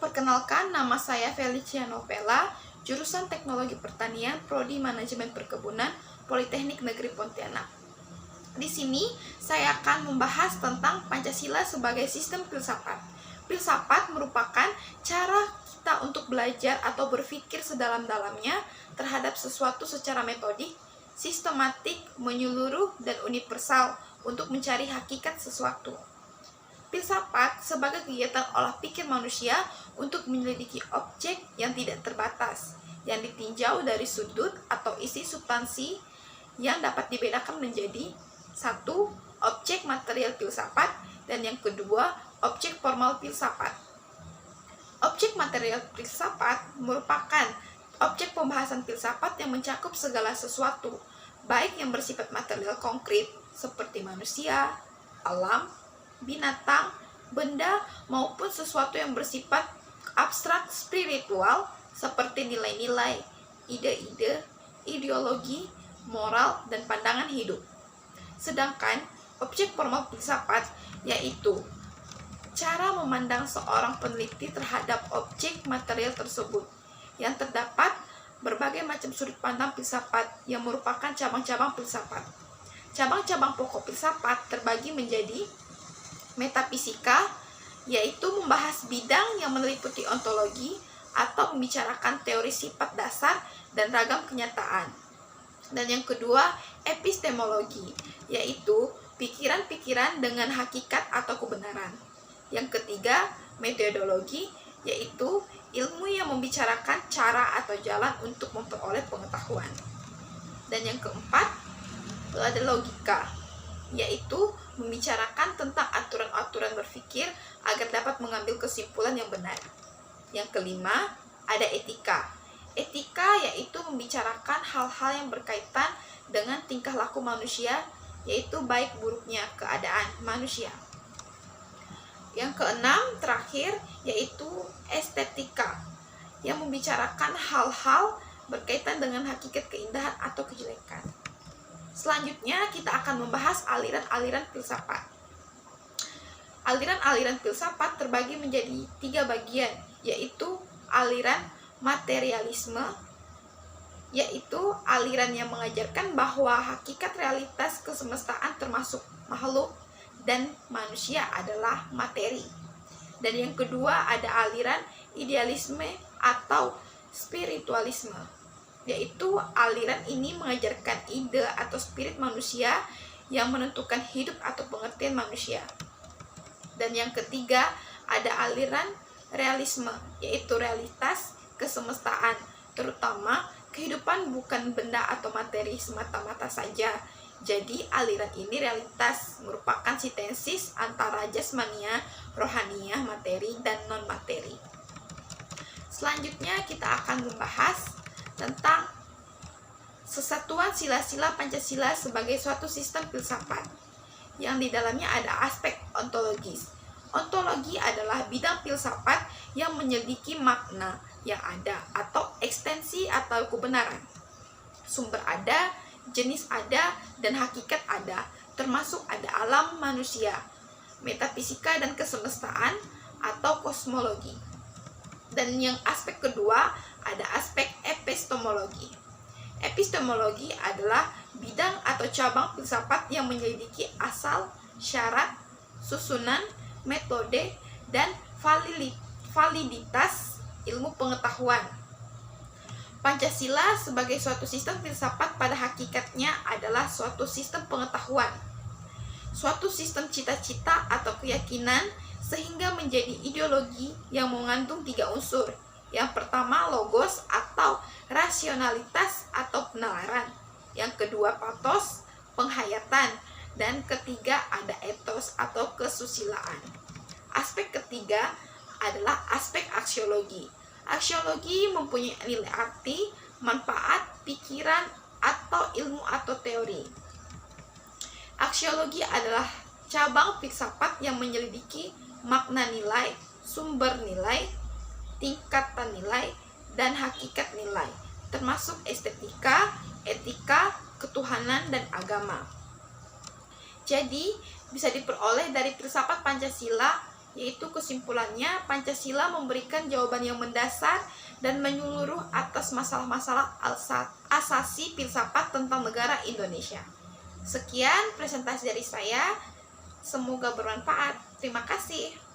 Perkenalkan, nama saya Felicia Novella, jurusan Teknologi Pertanian, Prodi Manajemen Perkebunan, Politeknik Negeri Pontianak. Di sini saya akan membahas tentang Pancasila sebagai sistem filsafat. Filsafat merupakan cara kita untuk belajar atau berpikir sedalam-dalamnya terhadap sesuatu secara metodik, sistematik, menyeluruh, dan universal untuk mencari hakikat sesuatu. Filsafat sebagai kegiatan olah pikir manusia untuk menyelidiki objek yang tidak terbatas, yang ditinjau dari sudut atau isi substansi yang dapat dibedakan menjadi satu, objek material filsafat, dan yang kedua, objek formal filsafat. Objek material filsafat merupakan objek pembahasan filsafat yang mencakup segala sesuatu, baik yang bersifat material konkret seperti manusia, alam, binatang, benda, maupun sesuatu yang bersifat abstrak spiritual seperti nilai-nilai, ide-ide, ideologi, moral, dan pandangan hidup. Sedangkan objek formal filsafat yaitu cara memandang seorang peneliti terhadap objek material tersebut, yang terdapat berbagai macam sudut pandang filsafat yang merupakan cabang-cabang filsafat. Cabang-cabang pokok filsafat terbagi menjadi metafisika, yaitu membahas bidang yang meliputi ontologi atau membicarakan teori sifat dasar dan ragam kenyataan. Dan yang kedua, epistemologi, yaitu pikiran-pikiran dengan hakikat atau kebenaran. Yang ketiga, metodologi, yaitu ilmu yang membicarakan cara atau jalan untuk memperoleh pengetahuan. Dan yang keempat, ada logika, yaitu membicarakan tentang aturan-aturan berpikir agar dapat mengambil kesimpulan yang benar. Yang kelima, ada etika. Etika yaitu membicarakan hal-hal yang berkaitan dengan tingkah laku manusia, yaitu baik buruknya keadaan manusia. Yang keenam, terakhir, yaitu estetika, yang membicarakan hal-hal berkaitan dengan hakikat keindahan atau kejelekan. Selanjutnya, kita akan membahas aliran-aliran filsafat. Aliran-aliran filsafat terbagi menjadi 3 bagian, yaitu aliran materialisme, yaitu aliran yang mengajarkan bahwa hakikat realitas kesemestaan termasuk makhluk dan manusia adalah materi. Dan yang kedua, ada aliran idealisme atau spiritualisme, yaitu aliran ini mengajarkan ide atau spirit manusia yang menentukan hidup atau pengertian manusia. Dan yang ketiga, ada aliran realisme, yaitu realitas kesemestaan, terutama kehidupan bukan benda atau materi semata-mata saja. Jadi aliran ini realitas merupakan sintesis antara jasmania, rohania, materi, dan non-materi. Selanjutnya kita akan membahas tentang sesatuan sila-sila Pancasila sebagai suatu sistem filsafat, yang di dalamnya ada aspek ontologis. Ontologi adalah bidang filsafat yang menyelidiki makna yang ada atau ekstensi atau kebenaran. Sumber ada, jenis ada, dan hakikat ada, termasuk ada alam manusia, metafisika dan kesemestaan atau kosmologi. Dan yang aspek kedua, ada aspek epistemologi. Epistemologi adalah bidang atau cabang filsafat yang menyelidiki asal, syarat, susunan, metode, dan validitas ilmu pengetahuan. Pancasila sebagai suatu sistem filsafat pada hakikatnya adalah suatu sistem pengetahuan, suatu sistem cita-cita atau keyakinan, sehingga menjadi ideologi yang mengandung 3 unsur. Yang pertama, logos atau rasionalitas atau penalaran. Yang kedua, pathos, penghayatan. Dan ketiga, ada ethos atau kesusilaan. Aspek ketiga adalah aspek aksiologi. Aksiologi mempunyai nilai arti, manfaat, pikiran, atau ilmu atau teori. Aksiologi adalah cabang filsafat yang menyelidiki makna nilai, sumber nilai, tingkatan nilai, dan hakikat nilai, termasuk estetika, etika, ketuhanan, dan agama. Jadi, bisa diperoleh dari filsafat Pancasila yaitu kesimpulannya Pancasila memberikan jawaban yang mendasar dan menyeluruh atas masalah-masalah asasi filsafat tentang negara Indonesia. Sekian presentasi dari saya, semoga bermanfaat. Terima kasih.